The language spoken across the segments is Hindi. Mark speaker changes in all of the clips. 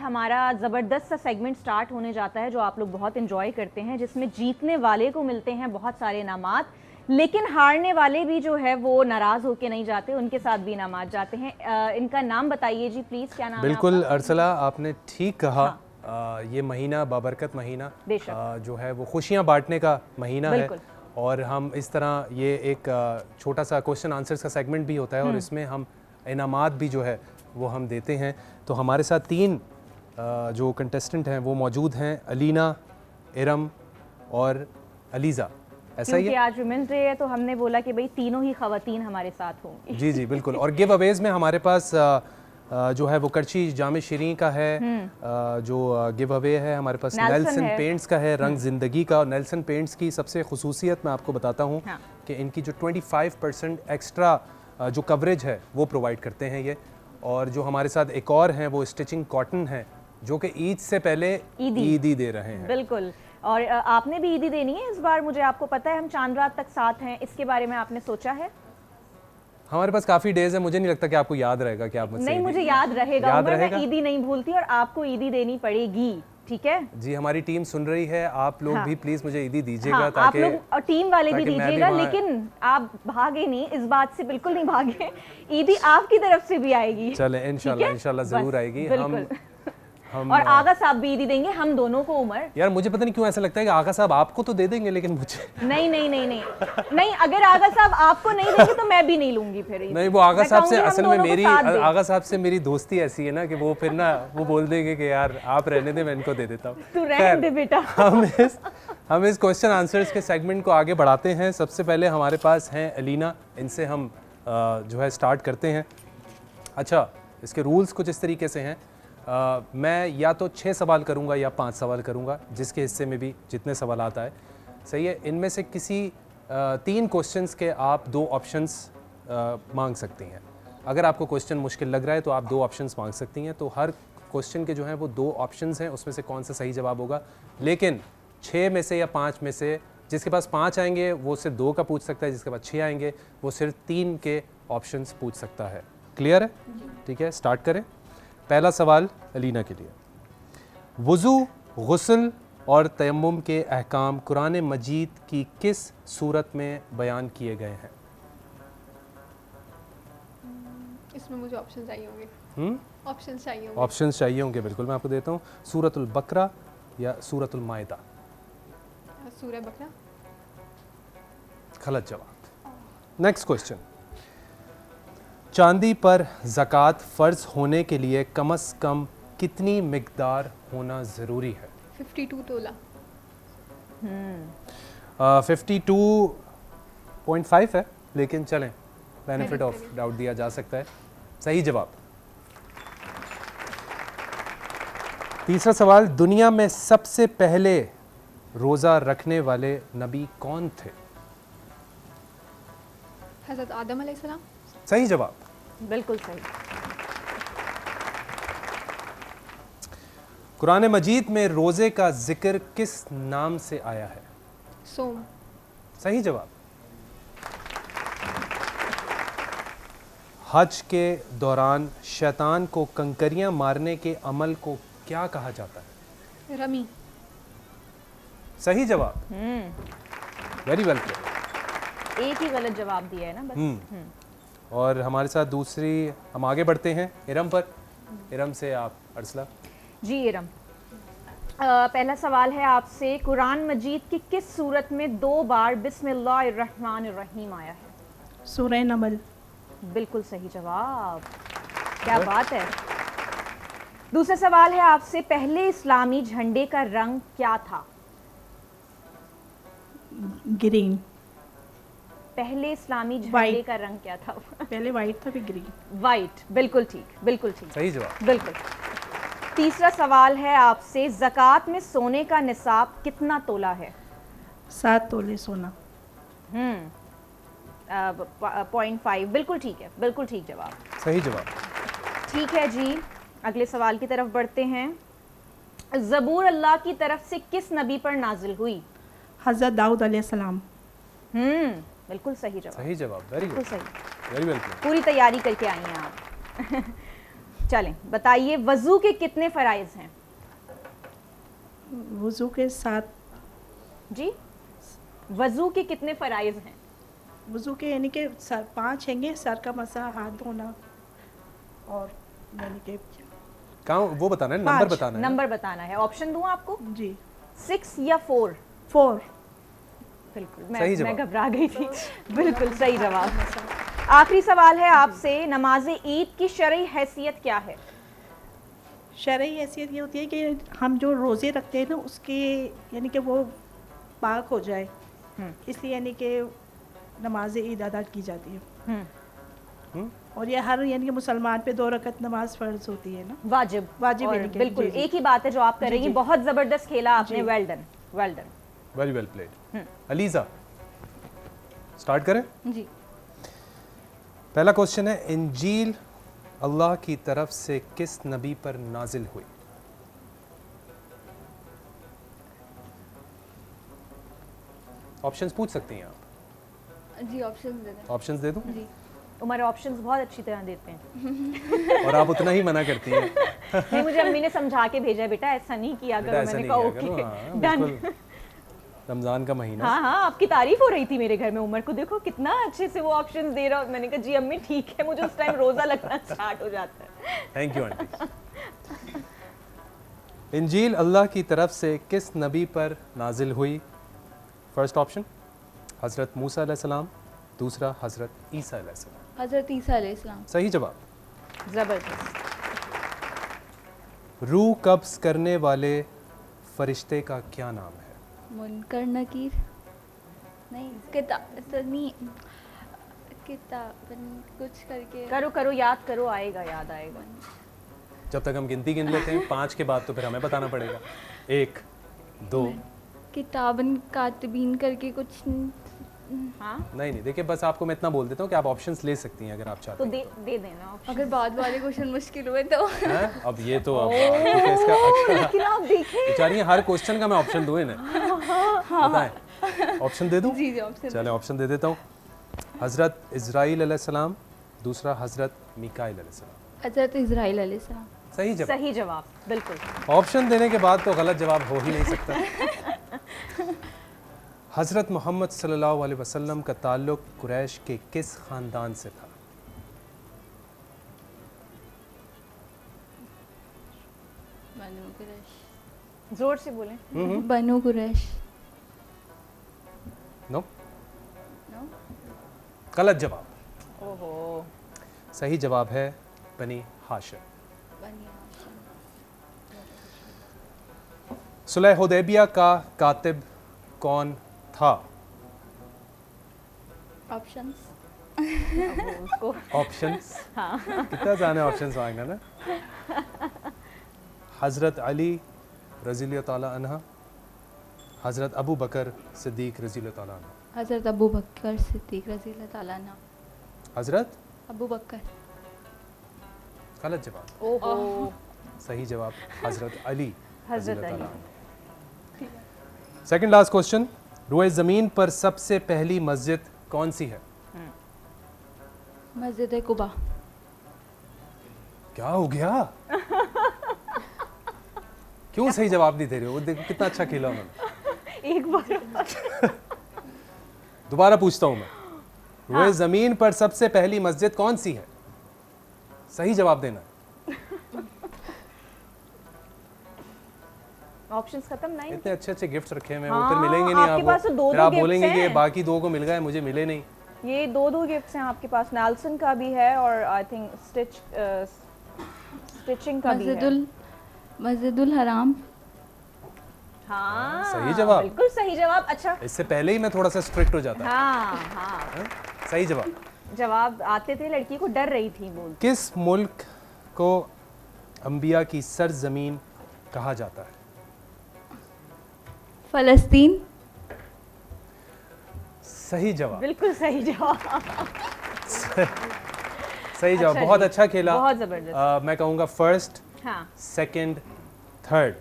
Speaker 1: हमारा ज़बरदस्त सा सेगमेंट स्टार्ट होने जाता है जो आप लोग बहुत इन्जॉय करते हैं, जिसमें जीतने वाले को मिलते हैं बहुत सारे इनामात, लेकिन हारने वाले भी जो है वो नाराज़ होके नहीं जाते, उनके साथ भी इनामात जाते हैं। इनका नाम बताइए जी प्लीज़, क्या नाम है
Speaker 2: बिल्कुल
Speaker 1: आपका?
Speaker 2: अरसला, आपने ठीक कहा।
Speaker 1: हाँ।
Speaker 2: ये महीना बाबरकत महीना जो है वो खुशियाँ बांटने का महीना है, और हम इस तरह ये एक छोटा सा क्वेश्चन आंसर्स का सेगमेंट भी होता है और इसमें हम इनामात भी जो है वो हम देते हैं। तो हमारे साथ तीन जो कंटेस्टेंट हैं वो मौजूद हैं, अलीना, इरम और अलीज़ा। ऐसा ही है,
Speaker 1: आज वुमेन्स डे है तो हमने बोला कि भाई तीनों ही खवातीन हमारे साथ हों।
Speaker 2: जी जी बिल्कुल। और गिव अवेज में हमारे पास जो है वो करची जामे शीरीं का है, जो गिव अवे है हमारे पास नेल्सन पेंट्स का है, रंग ज़िंदगी का। और नेल्सन पेंट्स की सबसे खुसूसियत मैं आपको बताता हूँ कि इनकी जो 25% एक्स्ट्रा जो कवरेज है वो प्रोवाइड करते हैं ये। और जो हमारे साथ एक और हैं वो स्टिचिंग कॉटन है, जो कि ईद से पहले ईदी दे रहे हैं।
Speaker 1: बिल्कुल, और आपने भी ईदी देनी है इस बार, मुझे आपको पता है हम चांद रात तक साथ हैं, इसके बारे में आपने सोचा है?
Speaker 2: हमारे पास काफ़ी डेज है, मुझे नहीं लगता कि आपको याद रहेगा कि आप मुझसे।
Speaker 1: नहीं, मुझे याद रहेगा, मैं ईदी नहीं भूलती और आपको ईदी देनी पड़ेगी, ठीक है
Speaker 2: जी। हमारी टीम सुन रही है, आप लोग भी प्लीज मुझे ईदी दीजिएगा।
Speaker 1: हाँ,
Speaker 2: ताकि
Speaker 1: आप लोग और टीम वाले भी दीजिएगा, लेकिन आप भागे नहीं, इस बात से बिल्कुल नहीं भागे, ईदी आपकी तरफ से भी आएगी।
Speaker 2: चले इंशाल्लाह जरूर आएगी। हम
Speaker 1: और आगा साहब भी ईदी देंगे हम दोनों को। उमर
Speaker 2: यार, मुझे पता नहीं क्यों ऐसा लगता है कि आगा साहब आपको तो दे देंगे, लेकिन मुझे
Speaker 1: नहीं नहीं नहीं नहीं नहीं, अगर आगा साहब आपको नहीं देंगे तो मैं भी नहीं लूंगी फिर।
Speaker 2: नहीं, वो आगा साहब से असल में मेरी आगा साहब से मेरी दोस्ती ऐसी है ना कि वो फिर ना वो बोल देंगे कि यार आप रहने दे, मैं इनको दे देता हूँ।
Speaker 1: तू रहने दे बेटा।
Speaker 2: हम इस क्वेश्चन आंसर्स के सेगमेंट को आगे बढ़ाते हैं। सबसे पहले हमारे पास हैं अलीना, इनसे हम जो है स्टार्ट करते हैं। अच्छा, इसके रूल्स कुछ इस तरीके से हैं। मैं या तो 6 सवाल करूंगा या 5 सवाल करूंगा, जिसके हिस्से में भी जितने सवाल आता है सही है। इनमें से किसी 3 क्वेश्चंस के आप 2 ऑप्शंस मांग सकती हैं। अगर आपको क्वेश्चन मुश्किल लग रहा है तो आप 2 ऑप्शंस मांग सकती हैं। तो हर क्वेश्चन के जो हैं वो 2 ऑप्शंस हैं, उसमें से कौन सा सही जवाब होगा। लेकिन 6 में से या 5 में से जिसके पास 5 आएंगे वो सिर्फ 2 का पूछ सकता है, जिसके पास 6 आएंगे वो सिर्फ 3 के ऑप्शंस पूछ सकता है। क्लियर है? ठीक है, स्टार्ट करें। पहला सवाल अलीना के लिए, वुज़ू, गुस्ल और तयम्मुम के अहकाम कुरान मजीद की किस सूरत में बयान किए गए हैं?
Speaker 3: इसमें मुझे ऑप्शन चाहिए होंगे। ऑप्शंस चाहिए होंगे, बिल्कुल मैं आपको देता हूँ। सूरतुल बकरा या सूरतुल माइदा?
Speaker 1: सूरह बकरा।
Speaker 2: गलत जवाब। नेक्स्ट क्वेश्चन, चांदी पर ज़कात फ़र्ज होने के लिए कम से कम कितनी मिकदार होना ज़रूरी है?
Speaker 3: 52 तोला।
Speaker 2: 52.5 है, लेकिन चलें, बेनिफिट ऑफ डाउट दिया जा सकता है। सही जवाब। तीसरा सवाल, दुनिया में सबसे पहले रोज़ा रखने वाले नबी कौन थे?
Speaker 3: हज़रत आदम अलैहिस्सलाम।
Speaker 2: सही जवाब,
Speaker 1: बिल्कुल सही।
Speaker 2: कुरान मजीद में रोज़े का जिक्र किस नाम से आया है?
Speaker 3: सोम।
Speaker 2: सही जवाब। हज के दौरान शैतान को कंकरियां मारने के अमल को क्या कहा जाता है?
Speaker 3: रमी।
Speaker 2: सही जवाब। Very well.
Speaker 1: एक ही गलत जवाब दिया है ना बस।
Speaker 2: और हमारे साथ दूसरी, हम आगे बढ़ते हैं इरम पर। इरम से आप अरसला।
Speaker 1: जी इरम, पहला सवाल है आपसे, कुरान मजीद की किस सूरत में 2 बार बिस्मिल्लाहिर्रहमानिर्रहीम आया है?
Speaker 4: सूरह नमल।
Speaker 1: बिल्कुल सही जवाब, क्या बात है। दूसरा सवाल है आपसे, पहले इस्लामी झंडे का रंग क्या था?
Speaker 4: ग्रीन।
Speaker 1: पहले इस्लामी झंडे का रंग क्या था?
Speaker 4: पहले वाइट था, फिर ग्रीन।
Speaker 1: वाइट, बिल्कुल ठीक, बिल्कुल ठीक।
Speaker 2: सही जवाब।
Speaker 1: बिल्कुल। तीसरा सवाल है आपसे, ज़कात में सोने का निसाब कितना तोला है?
Speaker 4: 7 तोले सोना।
Speaker 1: 0.5, बिल्कुल ठीक है, बिल्कुल ठीक जवाब।
Speaker 2: सही जवाब।
Speaker 1: ठीक है जी, अगले सवाल की तरफ बढ़ते हैं। ज़बूर अल्लाह की तरफ से किस नबी पर नाजिल हुई?
Speaker 4: हज़रत दाऊद अलैहिस्सलाम।
Speaker 1: बिल्कुल सही जवाब।
Speaker 2: सही जवाब, वेरी गुड,
Speaker 1: सही,
Speaker 2: वेरी वेल।
Speaker 1: पूरी तैयारी करके आई हैं आप। चलें, बताइए वज़ू के कितने फ़राइज़ हैं?
Speaker 4: वज़ू के 7,
Speaker 1: जी, वज़ू के कितने फ़राइज़ हैं?
Speaker 4: वज़ू के यानी कि 5 हैंगे, सर का मसा, हाथ धोना और यानी कि
Speaker 2: कहाँ वो बताना है, नंबर
Speaker 4: 5
Speaker 2: बताना है।
Speaker 1: नंबर बताना है। ऑप्शन दूँ आपको?
Speaker 4: जी
Speaker 1: 6 या 4?
Speaker 4: 4
Speaker 1: बिल्कुल,
Speaker 2: सही
Speaker 1: मैं
Speaker 2: जवाब।
Speaker 1: घबरा गई थी। बिल्कुल सही जवाब। आखिरी सवाल है आपसे, नमाज ईद की शरई हैसियत क्या है?
Speaker 4: शरई हैसियत ये होती है कि हम जो रोज़े रखते हैं ना उसके यानी कि वो पाक हो जाए, इसलिए यानी कि नमाज ईद अदा की जाती है। और ये हर यानी कि मुसलमान पे 2 रकत नमाज फ़र्ज होती है ना।
Speaker 1: वाजिब।
Speaker 4: वाजिब
Speaker 1: और
Speaker 4: यानी कि
Speaker 1: बिल्कुल
Speaker 4: जी, जी।
Speaker 1: एक ही बात है जो आप कर रही
Speaker 4: जी,
Speaker 1: हैं।
Speaker 4: जी।
Speaker 1: बहुत ज़बरदस्त खेला आपने।
Speaker 4: जी।
Speaker 1: Well done, well done.
Speaker 2: Very well played. Aliza, start करें?
Speaker 3: जी।
Speaker 2: पहला क्वेश्चन है, इंजील अल्लाह की तरफ से किस नबी पर नाजिल हुई? ऑप्शंस पूछ सकती हैं आप।
Speaker 3: जी ऑप्शन दे दें।
Speaker 2: ऑप्शंस दे दूं?
Speaker 3: जी।
Speaker 1: उमर ऑप्शंस बहुत अच्छी तरह देते हैं।
Speaker 2: और आप उतना ही मना करती हैं।
Speaker 1: नहीं, मुझे अम्मी ने समझा के भेजा है, बेटा ऐसा नहीं किया
Speaker 2: बेटा
Speaker 1: करो।
Speaker 2: ऐसा
Speaker 1: मैंने
Speaker 2: नहीं
Speaker 1: कहा
Speaker 2: किया करो,
Speaker 1: ओके
Speaker 2: हाँ,
Speaker 1: डन।
Speaker 2: बिल्कुल। रमजान का महीना।
Speaker 1: हाँ हाँ, आपकी तारीफ हो रही थी मेरे घर में। उमर को देखो कितना अच्छे से वो ऑप्शंस दे रहा। मैंने कहा जी अम्मी ठीक है, मुझे उस टाइम रोज़ा लगना स्टार्ट हो जाता है।
Speaker 2: Thank you aunty. Injil Allah की तरफ से किस नबी पर नाजिल हुई? फर्स्ट ऑप्शन हज़रत मूसा अलैहिस्सलाम, दूसरा हज़रत ईसा अलैहिस्सलाम।
Speaker 3: हज़रत ईसा अलैहिस्सलाम।
Speaker 2: सही जवाब।
Speaker 1: ज़बरदस्त।
Speaker 2: रूह कब्ज़ करने वाले फरिश्ते का क्या नाम है?
Speaker 3: मुनकर नकीर नहीं, किताबन कुछ करके।
Speaker 1: करो करो, याद करो, आएगा, याद आएगा।
Speaker 2: जब तक हम गिनती गिन लेते हैं 5 के बाद तो फिर हमें बताना पड़ेगा। 1 2
Speaker 3: किताबन कातिबीन करके कुछ।
Speaker 1: हाँ
Speaker 2: नहीं देखिए, बस आपको मैं इतना बोल देता हूँ कि आप ऑप्शंस ले सकती हैं अगर आप चाहते
Speaker 1: तो
Speaker 2: हैं।
Speaker 1: दे देना option।
Speaker 3: अगर बाद वाले क्वेश्चन मुश्किल हुए तो।
Speaker 2: हैं? अब ये तो अब क्योंकि इसका
Speaker 1: लेकिन आप देखें,
Speaker 2: बेचारी हर क्वेश्चन का मैं ऑप्शन दूँ इन्हें। बताएं, ऑप्शन दे दूँ?
Speaker 3: जी जी ऑप्शन।
Speaker 2: चले ऑप्शन दे देता हूँ। हज़रत इज़राइल अलैहिस्सलाम, दूसरा हज़रत मिकाइल अलैहिस्सलाम।
Speaker 3: हज़रत इज़राइल अलैहिस्सलाम।
Speaker 2: सही जवाब।
Speaker 1: सही जवाब, बिल्कुल।
Speaker 2: ऑप्शन देने के बाद तो गलत जवाब हो ही नहीं सकता। हज़रत मोहम्मद सल्लल्लाहु अलैहि वसल्लम का ताल्लुक़ कुरैश के किस ख़ानदान से था?
Speaker 3: बनु कुरैश।
Speaker 1: जोर से बोलें।
Speaker 3: Banu Quraish.
Speaker 2: No,
Speaker 3: no.
Speaker 2: गलत जवाब।
Speaker 1: ओहो,
Speaker 2: सही जवाब है बनी हाशिम।
Speaker 3: बनी हाशिम।
Speaker 2: सुलह हुदैबिया का कातिब कौन था?
Speaker 3: ऑप्शंस।
Speaker 1: उसको
Speaker 2: ऑप्शंस कितना जाने ऑप्शंस मांगना ना। हज़रत अली रज़ी ताला अन्हा, हज़रत अबू बकर सिद्दीक रज़ी ताला अन्हा,
Speaker 3: हज़रत अबू बकर सिद्दीक रज़ी अल्लाह ताला अन्हु।
Speaker 2: हज़रत
Speaker 3: अबू बकर।
Speaker 2: गलत जवाब।
Speaker 1: ओहो,
Speaker 2: सही जवाब हज़रत अली
Speaker 1: हज़रत
Speaker 2: रज़ी
Speaker 1: अली।
Speaker 2: ताला अन्हु। सेकंड लास्ट क्वेश्चन, रोए ज़मीन पर सबसे पहली मस्जिद कौन सी है?
Speaker 3: मस्जिद कुबा।
Speaker 2: क्या हो गया? क्यों सही जवाब नहीं दे रहे हो? वो देखो कितना अच्छा खेला उन्होंने।
Speaker 1: एक बार
Speaker 2: दोबारा पूछता हूं मैं, रोए ज़मीन पर सबसे पहली मस्जिद कौन सी है? सही जवाब देना है।
Speaker 1: ऑप्शंस खत्म नहीं।
Speaker 2: इतने अच्छे अच्छे गिफ्ट्स रखे हुए हैं,
Speaker 1: हाँ,
Speaker 2: वो फिर मिलेंगे नहीं
Speaker 1: आपके पास तो
Speaker 2: आपको।
Speaker 1: दो
Speaker 2: फिर
Speaker 1: दो
Speaker 2: आप
Speaker 1: gifts
Speaker 2: बोलेंगे कि
Speaker 1: हैं।
Speaker 2: बाकी 2 को मिल गए, मुझे मिले नहीं।
Speaker 1: ये दो गिफ्ट्स हैं आपके पास। नेल्सन का भी है और आई थिंक स्टिचिंग का भी है।
Speaker 3: मस्जिदुल हराम।
Speaker 1: हाँ,
Speaker 2: सही जवाब।
Speaker 1: बिल्कुल सही जवाब। अच्छा,
Speaker 2: इससे पहले ही मैं थोड़ा सा स्ट्रिक्ट हो जाता।
Speaker 1: हाँ हाँ,
Speaker 2: हाँ? सही जवाब।
Speaker 1: जवाब आते थे, लड़की को डर रही थी बोल।
Speaker 2: किस मुल्क को अंबिया की सरजमीन कहा जाता है?
Speaker 3: फ़लस्तीन।
Speaker 2: सही जवाब।
Speaker 1: बिल्कुल सही जवाब।
Speaker 2: सही जवाब।
Speaker 1: अच्छा
Speaker 2: बहुत
Speaker 1: जी,
Speaker 2: अच्छा खेला।
Speaker 1: बहुत जबरदस्त।
Speaker 2: मैं कहूँगा फर्स्ट,
Speaker 1: हाँ,
Speaker 2: सेकंड, थर्ड,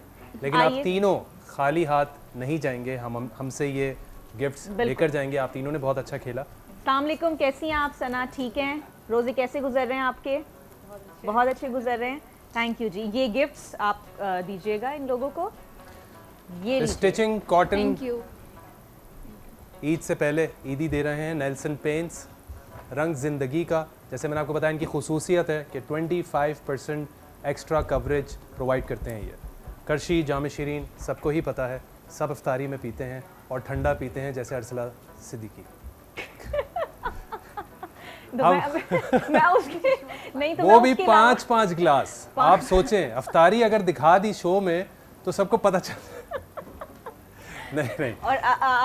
Speaker 2: लेकिन आप
Speaker 1: आइए।
Speaker 2: तीनों खाली हाथ नहीं जाएंगे। हमसे ये गिफ्ट्स
Speaker 1: बिल्कुल।
Speaker 2: लेकर जाएंगे। आप तीनों ने बहुत अच्छा खेला।
Speaker 1: अस्सलाम वालेकुम, कैसी हैं आप? सना ठीक हैं? रोज़े कैसे गुजर रहे हैं आपके? बहुत अच्छे गुजर रहे हैं। थैंक यू जी। ये गिफ्ट्स आप दीजिएगा इन लोगों को। ये लीजिए।
Speaker 2: Stitching cotton
Speaker 3: thank you.
Speaker 2: Eid से पहले ईदी दे रहे हैं नेल्सन पेंट्स, रंग ज़िंदगी का। जैसे मैंने आपको बताया इनकी खुसूसियत है कि 25% एक्स्ट्रा कवरेज प्रोवाइड करते हैं ये। करशी जाम शीरीन सबको ही पता है, सब इफ्तारी में पीते हैं और ठंडा पीते हैं जैसे अरसला सिद्दीकी।
Speaker 1: तो मैं उसके नहीं तो
Speaker 2: वो
Speaker 1: मैं
Speaker 2: भी
Speaker 1: उसके अलावा-
Speaker 2: 5-5 गिलास। आप सोचें अफ्तारी अगर दिखा दी शो में तो सबको पता चल नहीं
Speaker 1: और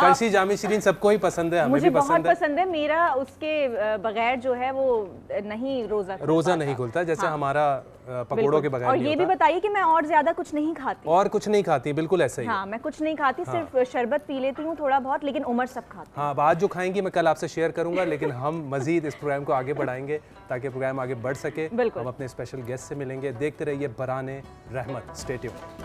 Speaker 2: करशी जामी शीरीन सबको ही पसंद है, हमें
Speaker 1: मुझे
Speaker 2: भी
Speaker 1: बहुत
Speaker 2: पसंद है।
Speaker 1: पसंद है। मेरा उसके बगैर जो है वो नहीं रोजा खुल
Speaker 2: रोजा
Speaker 1: पाता।
Speaker 2: नहीं खुलता, जैसे
Speaker 1: हाँ।
Speaker 2: हमारा पकोड़ों
Speaker 1: बिल्कुल।
Speaker 2: के बगैर
Speaker 1: और
Speaker 2: नहीं
Speaker 1: ये भी
Speaker 2: होता।
Speaker 1: बताइए कि मैं और ज्यादा कुछ नहीं खाती।
Speaker 2: और कुछ नहीं खाती, बिल्कुल ऐसा ही है।
Speaker 1: हाँ, मैं कुछ नहीं खाती, सिर्फ शरबत पी लेती हूँ थोड़ा बहुत, लेकिन उमर सब खाती
Speaker 2: हाँ, अब आज जो खाएंगी मैं कल आपसे शेयर करूंगा, लेकिन हम मजीद इस प्रोग्राम को आगे बढ़ाएंगे ताकि प्रोग्राम आगे बढ़ सके।
Speaker 1: बिल्कुल।
Speaker 2: हम अपने स्पेशल गेस्ट से मिलेंगे। देखते रहिए बराने रहमत। Stay tuned.